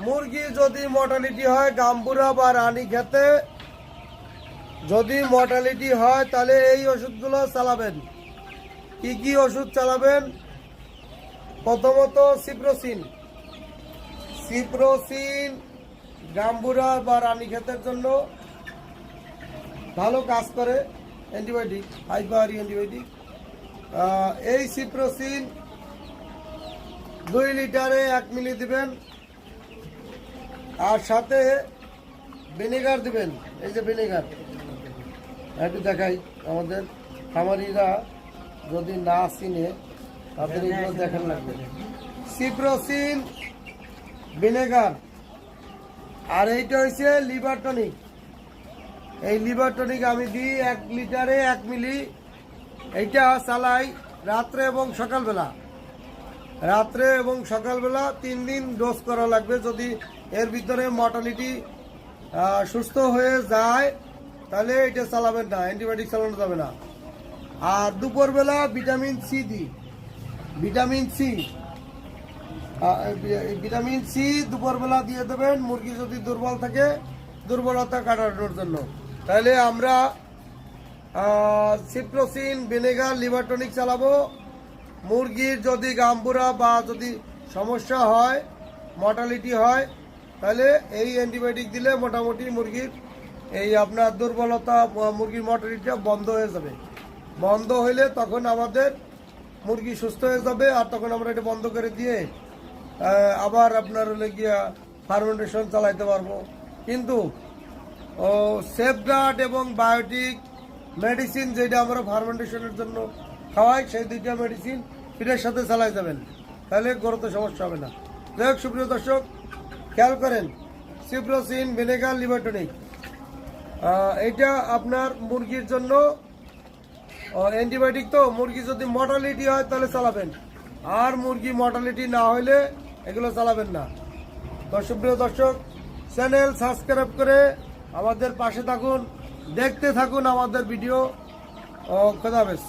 মুরগি যদি মর্টালিটি হয় গাম্বুরা বা রানীক্ষেতে যদি মর্টালিটি হয় তাহলে এই ওষুধগুলো চালাবেন। কি কি ওষুধ চালাবেন? প্রথমত সিপ্রোসিন গাম্বুরা বা রানীক্ষেতের জন্য ভালো কাজ করে, অ্যান্টিবায়োটিক, হাই পাওয়ারি অ্যান্টিবায়োটিক। এই সিপ্রোসিন 2 লিটারে 1 মিলি দিবেন, আর সাথে ভিনেগার দিবেন। এই যে ভিনেগার একটু দেখাই, আমাদের খামারিরা যদি না চিনে তাদের এগুলো দেখান লাগবে। সিপ্রোসিন ভিনেগার, আর এইটা হচ্ছে লিভার টনিক। এই লিভার টনিক আমি দিই 1 লিটারে 1 মিলি। এইটা চালাই রাত্রে এবং সকালবেলা। 3 দিন ডোজ করা লাগবে। যদি এর ভিতরে মর্টালিটি সুস্থ হয়ে যায় তাহলে এটা চালাবেন না, অ্যান্টিবায়োটিক চালানো যাবে না। আর দুপুরবেলা ভিটামিন সি দিই। ভিটামিন সি দুপুরবেলা দিয়ে দেবেন মুরগি যদি দুর্বল থাকে, দুর্বলতা কাটানোর জন্য। তাহলে আমরা সিপ্রোসিন ভিনেগার লিভার টনিক চালাবো। মুরগির যদি গাম্বুরা বা যদি সমস্যা হয়, মর্টালিটি হয়, তাহলে এই অ্যান্টিবায়োটিক দিলে মোটামুটি মুরগির এই আপনার দুর্বলতা, মুরগির মর্টালিটিটা বন্ধ হয়ে যাবে। বন্ধ হইলে তখন আমাদের মুরগি সুস্থ হয়ে যাবে, আর তখন আমরা এটা বন্ধ করে দিয়ে আবার আপনার হলে গিয়া ফার্মেন্টেশন চালাইতে পারবো। কিন্তু সেফগার্ড এবং বায়োটিক মেডিসিন যেটা আমরা ফার্মেন্টেশনের জন্য খাওয়াই, সেই 2টা মেডিসিন ফিডের সাথে চালাই যাবেন, তাহলে গরুতে সমস্যা হবে না। যাই হোক, সুপ্রিয় দর্শক, খেয়াল করেন, সিপ্রোসিন ভিনেগার লিভার টনিক এইটা আপনার মুরগির জন্য অ্যান্টিবায়োটিক। তো মুরগি যদি মর্টালিটি হয় তাহলে চালাবেন, আর মুরগি মর্টালিটি না হইলে এগুলো চালাবেন না। তো সুপ্রিয় দর্শক, চ্যানেল সাবস্ক্রাইব করে আমাদের পাশে থাকুন, দেখতে থাকুন আমাদের ভিডিও। খোদা হাফেজ।